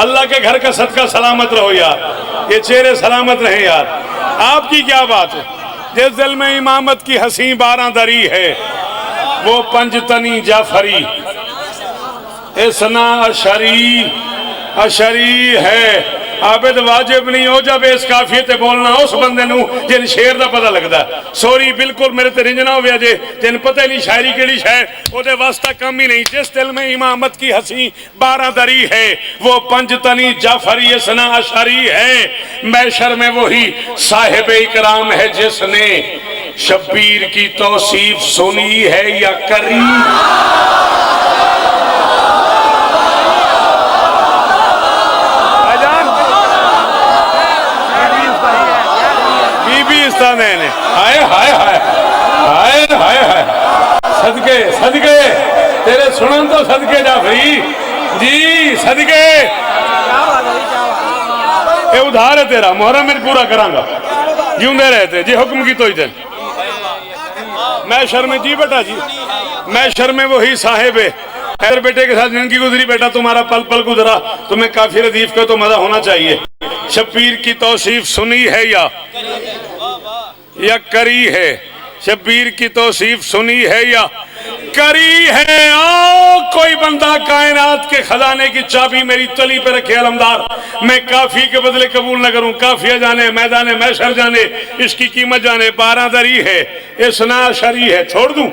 S1: अल्लाह के घर का सदका सलामत रहो यार, ये चेहरे सलामत रहे यार। आपकी क्या बात है? जिस दिल में इमामत की हसी 12 दरी है, वो पंजतनी जाफरी सना अशरी अशरी है। आबिद वाजिब नहीं हो जब इस काफिये ते बोलना उस बंदे नू जिन शेर दा पता लगदा। सॉरी, बिल्कुल मेरे ते रिंजना हो जे जिन पता ही नहीं शायरी केड़ी शायर, ओदे वास्ता कम ही नहीं। जिस दिल में इमामत की हसी 12 दरी है, वो पंजतनी जाफरी सना अशरी है। मैशर में वही साहिब इकराम है जिसने शब्बीर की तौसीफ सुनी है या करी। हाय हाय हाय हाय हाय हाय, सदके सदके तेरे सुनन तो सदके जाफरी जी, सदके। ये उधार है तेरा, मुहर्रम में पूरा करांगा। जिंदे रहते जी, हुक्म की तो ही थे। मैं शर्म जी बेटा जी, मैं शर्म वही साहिब है। खैर बेटे के साथ जिंदगी गुजरी, बेटा तुम्हारा पल पल गुजरा, तुम्हें काफी रदीफ का तो मजा होना चाहिए। शब्बीर की तौसीफ सुनी है या करी है? शब्बीर की तौसीफ सुनी है या करी है? आओ कोई बंदा कायनात के खजाने की चाबी मेरी तली पे रखे अलमदार, मैं काफी के बदले कबूल न करूं। काफिया जाने, मैदान मैशर जाने, इसकी कीमत जाने। 12 दरी है, इसना शरी है। छोड़ दूं?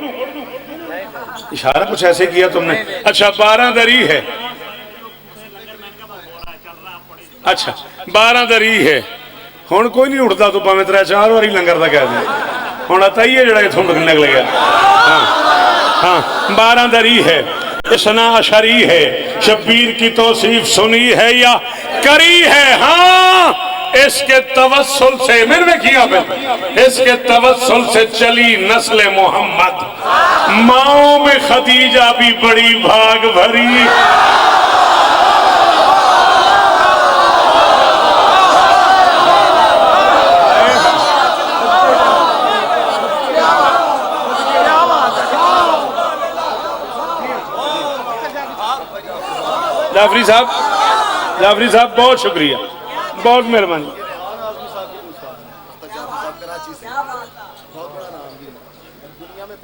S1: इशारा कुछ ऐसे किया तुमने। अच्छा 12 दरी है, अच्छा 12 दरी है। हुण कोई नहीं उठता तो भावें 3-4 बारी लंगर का कह दे। हुण आता ही है जड़ा इथों निकल गया। हाँ हाँ, 12 दरी है, इसना अशरी है। शब्बीर की तौसीफ सुनी है या करी है? हाँ, इसके तवस्सुल से मेरे में किया पे, इसके तवस्सुल से चली नस्ल मोहम्मद। माओ में खदीजा भी बड़ी भाग भरी। जाफरी साहब बहुत शुक्रिया, बहुत मेहरबानी।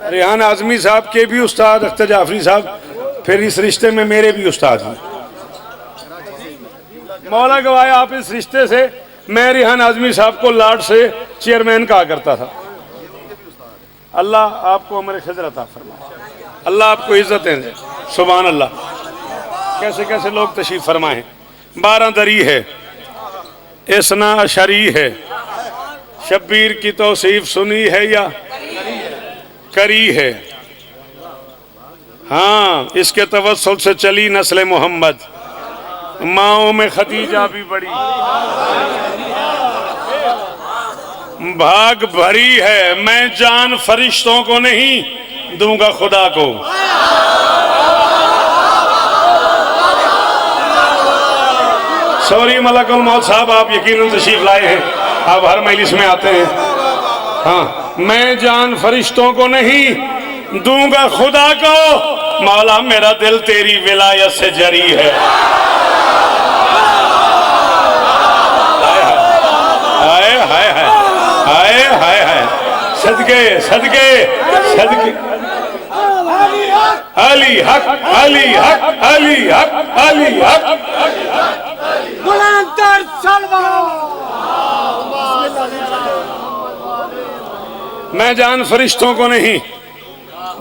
S1: रेहान आजमी साहब के भी उस्ताद अख्तर जाफरी साहब, फिर इस रिश्ते में मेरे भी उस्ताद हैं। मौला गवाया आप इस रिश्ते से, मैं रेहान आजमी साहब को लाड से चेयरमैन कहा करता था। अल्लाह आपको उम्र खिज़र अता फरमाए, अल्लाह आपको इज्जतें दे। सुभान अल्लाह, कैसे कैसे लोग तशरीफ फरमाए। 12 दरी है, इसना अशरी है। शब्बीर की तौसीफ सुनी है या करी है? हाँ, इसके तवस्सुल से चली नस्ल मोहम्मद। माओ में खदीजा भी बड़ी भाग भरी है। मैं जान फरिश्तों को नहीं दूंगा खुदा को। सॉरी मलकुल मौत साहब, आप यकीनन तशरीफ लाए हैं, आप हर मजलिस में आते हैं। हाँ, मैं जान फरिश्तों को नहीं दूंगा खुदा को। मौला मेरा दिल तेरी विलायत से जरी है। हाय हाय हाय हाय हाय हाय, सदके सदके सदके। अली हक अली हक अली हक अली हक। बुलंद सलवात। मैं जान फरिश्तों को नहीं,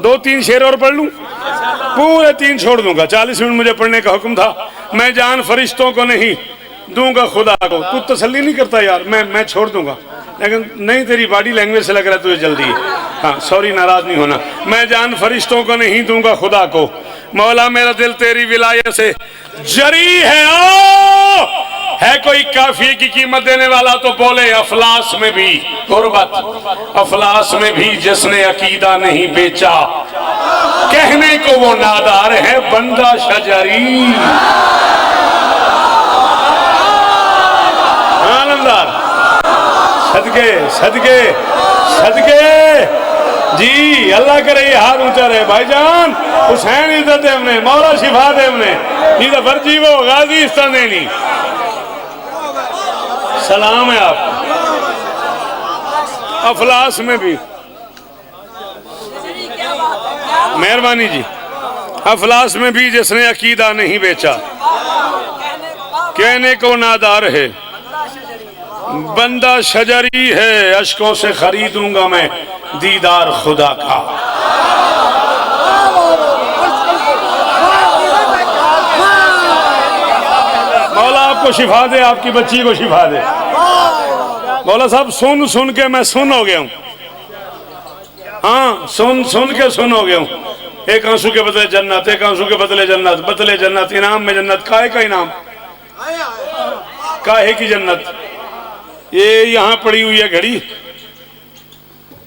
S1: 2-3 शेर और पढ़ लूं, पूरे 3 छोड़ दूंगा, 40 मिनट मुझे पढ़ने का हुक्म था। मैं जान फरिश्तों को नहीं दूंगा खुदा को। तू तसल्ली नहीं करता यार, मैं छोड़ दूंगा, लेकिन नहीं, तेरी बॉडी लैंग्वेज से लग रहा है तुझे जल्दी है। हाँ सॉरी, नाराज नहीं होना। मैं जान फरिश्तों को नहीं दूंगा खुदा को, मौला मेरा दिल तेरी विलायत से जरी है। ओ है कोई काफिये की कीमत देने वाला तो बोले अफलास में भी गुर्बत, अफलास में भी जिसने अकीदा नहीं बेचा, कहने को वो नादार है बंदा शजरी। आनंदार सदके सदके सदके जी, अल्लाह करे ये हाथ ऊंचा रहे भाईजान। हुसैन इज्जत है हमने, मौला शिफा दे हमने, नहीं तो फर्जी वो गाजी इस्ता देनी। सलाम है आप। अफलास में भी, मेहरबानी जी, अफलास में भी जिसने अकीदा नहीं बेचा, कहने को नादार है बंदा शजरी है। अश्कों से खरीदूंगा मैं दीदार खुदा का। मौला आपको शिफा दे, आपकी बच्ची को शिफा दे। मौला साहब सुन सुन के मैं सुन हो गया हूँ। हाँ सुन सुन के सुन हो गया हूँ। एक आंसू के बदले जन्नत, एक आंसू के बदले जन्नत, बदले जन्नत, इनाम में जन्नत। काहे का इनाम, काहे की जन्नत। ये यहाँ पड़ी हुई है घड़ी,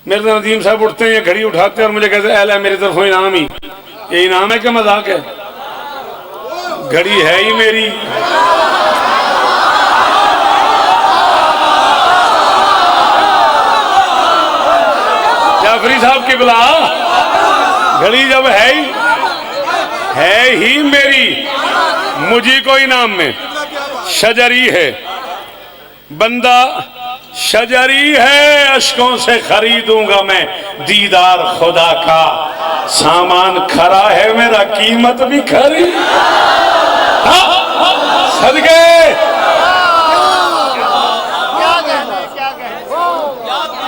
S1: मेरे नदीम साहब उठते हैं, ये घड़ी उठाते हैं और मुझे कहते हैं अला मेरी तरफ इनाम ही। ये इनाम है क्या मजाक है? घड़ी है ही मेरी। जाफरी साहब की बुला, घड़ी जब है ही मेरी, मुझी को इनाम में शजरी है बंदा शजरी है। अश्कों से खरीदूंगा मैं दीदार खुदा का। सामान खरा है मेरा, कीमत भी खरी। सदके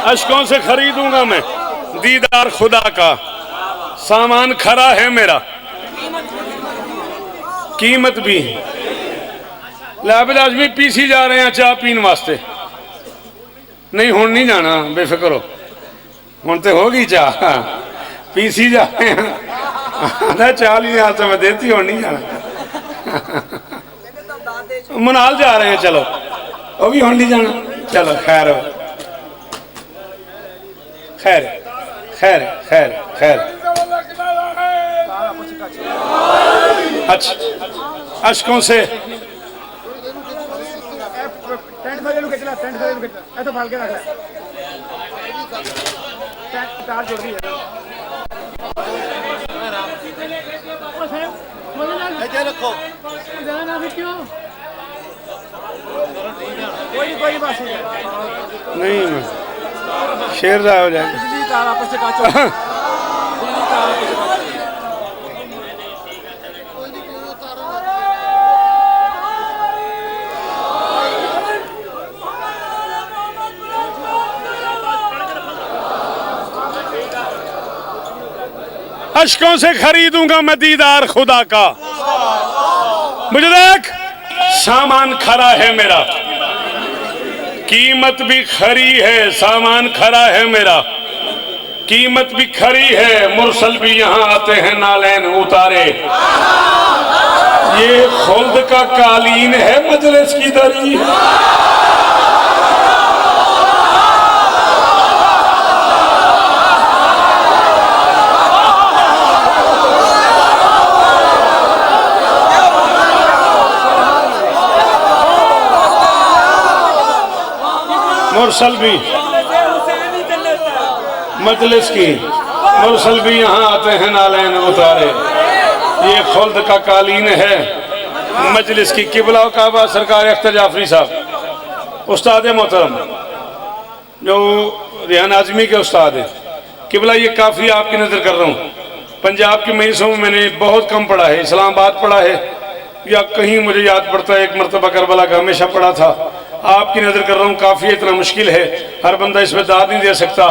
S1: अश्कों से खरीदूंगा मैं दीदार खुदा का। सामान खरा है मेरा, कीमत भी। लाबिल आजमी पीसी जा रहे हैं चाह पीन वास्ते। नहीं हुण नहीं जाना, बेफिक्र हो, हुण तो होगी चाह। पीसी जा रहे हैं, चाह नहीं हाथ में देती, हुण नहीं जाना। मनाल जा रहे हैं, चलो वो भी हुण नहीं जाना। चलो खैर खैर खैर खैर खैर। अच्छा अश्कों से नहीं शेर ज़ाया हो जाएगा। अश्कों से खरीदूंगा मैं दीदार खुदा का। मुझे देख, सामान खरा है मेरा, कीमत भी खरी है। सामान खरा है मेरा, कीमत भी खरी है। मुरसल भी यहाँ आते हैं नालैन उतारे। ये खुल्द का कालीन है, मजलिस की दरी। मुरसल भी मजलिस की, मुरसल भी यहाँ आते हैं नालैन उतारे। ये खुल्द का कालीन है मजलिस की। किबला काबा सरकार अख्तर जाफरी साहब उस्ताद मोहतरम, जो रेहान आजमी के उस्ताद हैं। किबला ये काफ़ी आपकी नज़र कर रहा हूँ। पंजाब की मईसों में मैंने बहुत कम पढ़ा है, इस्लामाबाद पढ़ा है या कहीं मुझे याद पड़ता है एक मरतबा करबला का हमेशा पढ़ा था। आपकी नजर कर रहा हूँ, काफी इतना मुश्किल है, हर बंदा इसमें दाद नहीं दे सकता।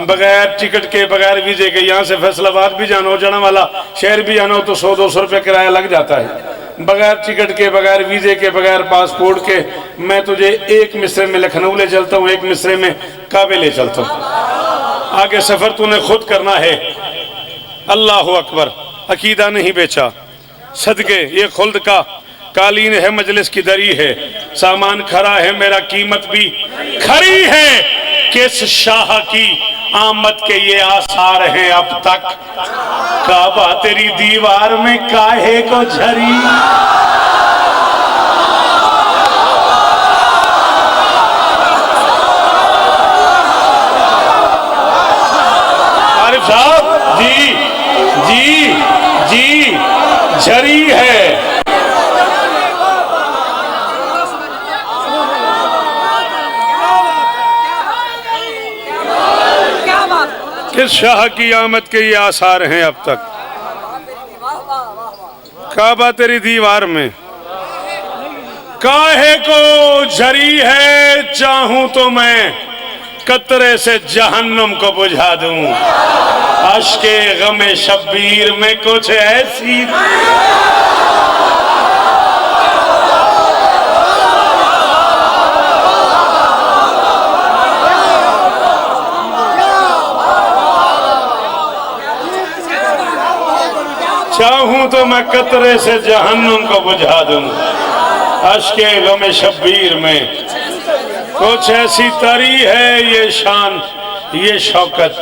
S1: बगैर टिकट के, बगैर वीजे के यहाँ से फैसलाबाद भी जाना हो, जाना वाला शहर भी जाना हो तो 100-200 रुपये किराया लग जाता है। बगैर टिकट के, बगैर वीजे के, बगैर पासपोर्ट के मैं तुझे एक मिसरे में लखनऊ ले चलता हूँ, एक मिसरे में काबे ले चलता हूँ। आगे सफर तूने खुद करना है। अल्लाह अकबर। अकीदा नहीं बेचा, सदके ये खुल्द का कालीन है, मजलिस की दरी है, सामान खरा है मेरा, कीमत भी खरी है। किस शाह की आमद के ये आसार हैं अब तक, काबा तेरी दीवार में काहे को झरी। आरिफ साहब जी जी जी झरी है। किस शाह की आमद के ये आसार हैं अब तक, काबा तेरी दीवार में काहे को झरी है। चाहूं तो मैं कतरे से जहन्नुम को बुझा दूं, अश्के गमे शब्बीर में कुछ ऐसी। चाहूं तो मैं कतरे से जहन्नुम को बुझा दूं, अश्के गमे शब्बीर में कुछ ऐसी तरी है। ये शान, ये शौकत,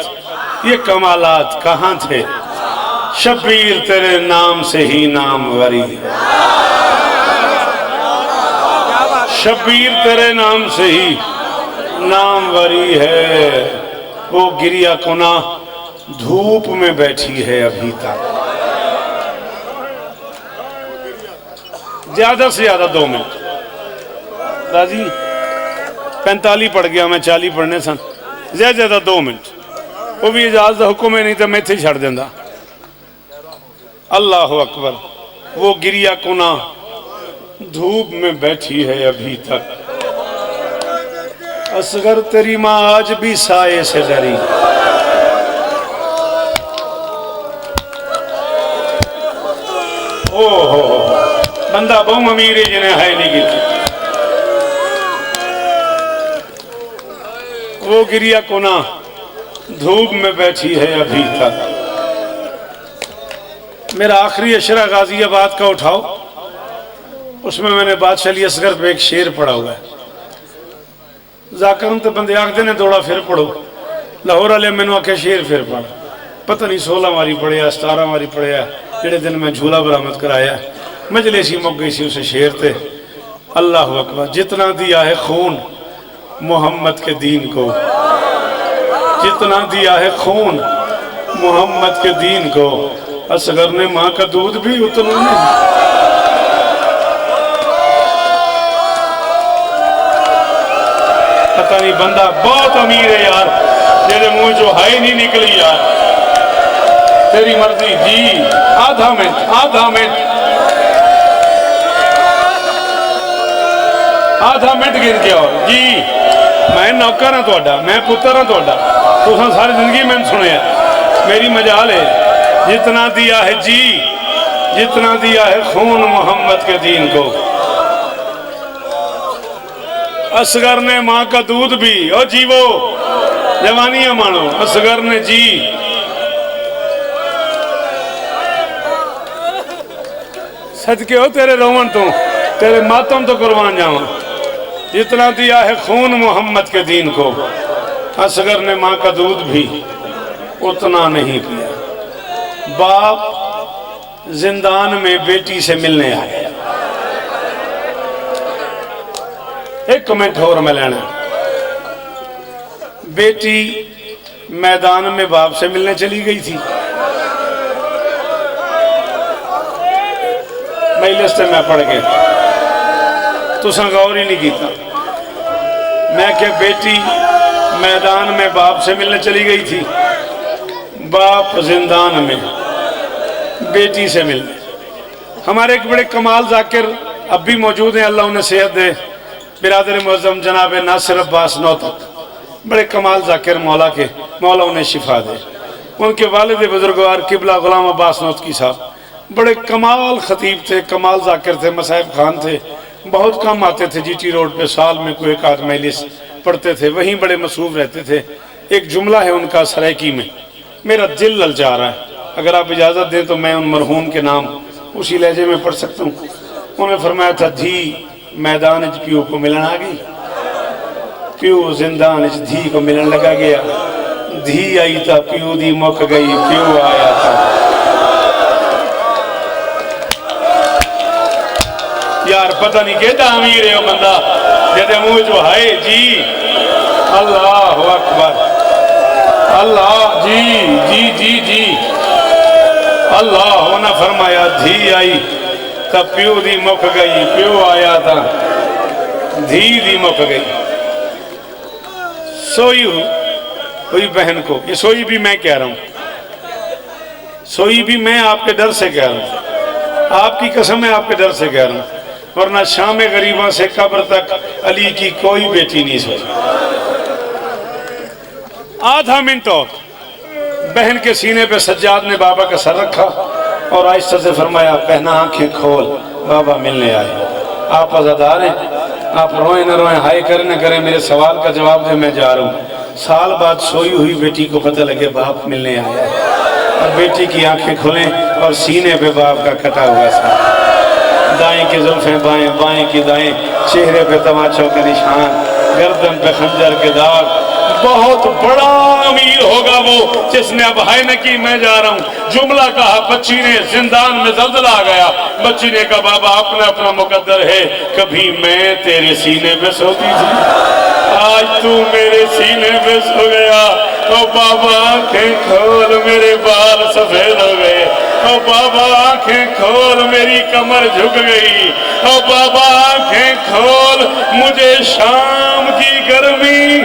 S1: ये कमालात कहाँ थे, शब्बीर तेरे नाम से ही नामवरी। शब्बीर तेरे नाम से ही नामवरी है। वो गिरिया कुना धूप में बैठी है अभी तक। ज्यादा से ज्यादा 2 मिनट राजी। 45 पढ़ गया मैं, 40 पढ़ने सन, ज्यादा 2 मिनट, वो भी इजाजत हुक्म है, नहीं तो मैं इत्थे छड़ देंदा। अल्लाह अकबर। वो गिरिया कुना धूप में बैठी है अभी तक, असगर तेरी माँ आज भी साये से डरी। ओहो, बंदा बहु अमीर है जिन्हें है नहीं गिरती। वो गिरिया कोना धूप में बैठी है अभी तक। मेरा आखिरी अशरा गाजियाबाद का उठाओ, उसमें मैंने बादशाह अली असगर पे एक शेर पढ़ा हुआ है। जाकर तो बंदे आखते ने दौड़ा फिर पढ़ो, लाहौर वाले मैंने आख्या शेर फिर पढ़, पता नहीं 16 वारी पढ़िया 17 वारी पढ़िया, जेड़े दिन मैं झूला बरामद कराया मजलिसी मुक गई सी उस शेर ते। अल्लाह अकबर। जितना दिया है खून मोहम्मद के दीन को, जितना दिया है खून मोहम्मद के दीन को, असगर ने माँ का दूध भी उतना नहीं। पता नहीं बंदा बहुत अमीर है यार, तेरे मुंह जो है नहीं निकली यार। तेरी मर्जी जी। आधा मिनट, आधा मिनट, आधा मिनट गिन के आओ जी। मैं नौकर हाँ तुहाडा, मैं पुत्र हाँ तुहाडा, तुसां सारी जिंदगी मैंने सुनिया, मेरी मजाल है। जितना दिया है जी, जितना दिया है खून मोहम्मद के दीन को, असगर ने माँ का दूध भी। और जीवो जवानियां मानो, असगर ने जी। सदके हो तेरे रोवन तो, तेरे मातम तो कुर्बान जावा। जितना दिया है खून मोहम्मद के दीन को, असगर ने माँ का दूध भी उतना नहीं पिया। बाप जिंदान में बेटी से मिलने आया। एक कमेंट और मैं लेना। बेटी मैदान में बाप से मिलने चली गई थी, मजलिस से मैं पढ़ गया, तुसा गौर ही नहीं किया। मैं क्या बेटी मैदान में बाप से मिलने चली गई थी, बाप जिंदान में बेटी से मिलने। हमारे एक बड़े कमाल जाकिर अब भी मौजूद हैं, अल्लाह उन्हें सेहत दे, बिरादर मुअज़्ज़म जनाब नासिर अब्बास नौतक, बड़े कमाल जाकिर मौला के, मौला उन्हें शिफा दे। उनके वालिद बुजुर्गवार किबला गुलाम अब्बास नौतकी साहब बड़े कमाल खतीब थे, कमाल जाकिर थे, मसाहिब खान थे। बहुत कम आते थे जीटी रोड पे, साल में कोई एक आध मजलिस पढ़ते थे, वहीं बड़े मसरूफ रहते थे। एक जुमला है उनका सरायकी में, मेरा दिल ललचा रहा है, अगर आप इजाज़त दें तो मैं उन मरहूम के नाम उसी लहजे में पढ़ सकता हूँ। उन्होंने फरमाया था, धी मैदान च प्यू को मिलन आ गई, प्यू जिंदान च धी को मिलन लगा गया, धी आई था प्यू दी मुक गई, प्यू आया था। यार पता नहीं केड़ा अमीर है वो बंदा जेदे मुंह जो है जी अल्लाह अकबर, अल्लाह जी जी जी जी अल्लाह। उन्हें फरमाया धी आई तो प्यू दी मुक गई, प्यू आया था धी दी मुक गई। सोई हुई बहन को, ये सोई भी मैं कह रहा हूं, सोई भी मैं आपके डर से कह रहा हूं, आपकी कसम है आपके डर से कह रहा हूं, वरना शाम गरीबा से कब्र तक अली की कोई बेटी नहीं सोई। आधा मिनट और बहन के सीने पे सज्जाद ने बाबा का सर रखा और आहिस्ता से फरमाया, बहना आंखें खोल, बाबा मिलने आए। आप अज़ादार हैं, आप रोए न रोए, हाय करें न करें, मेरे सवाल का जवाब दे, मैं जा रहा हूँ। साल बाद सोई हुई बेटी को पता लगे बाप मिलने आया है, और बेटी की आंखें खोलें और सीने पे बाप का कटा हुआ सर, दाएं की जुल्फें बाएं, बाएं की दाएं, चेहरे पे तमाचों का निशान, गर्दन पे खंजर के दाग। बहुत बड़ा अमीर होगा वो जिसने अब हाय न की, मैं जा रहा हूँ। जुमला कहा, बच्ची ने जिंदान में जल्जला आ गया। बच्ची ने कहा, बाबा अपना अपना मुकद्दर है, कभी मैं तेरे सीने पे सोती थी, आज तू मेरे सीने पे सो गया। ओ बाबा आंखें खोल, मेरे बाल सफेद हो गए। ओ बाबा आंखें खोल, मेरी कमर झुक गई। ओ बाबा आंखें खोल, मुझे शाम की गर्मी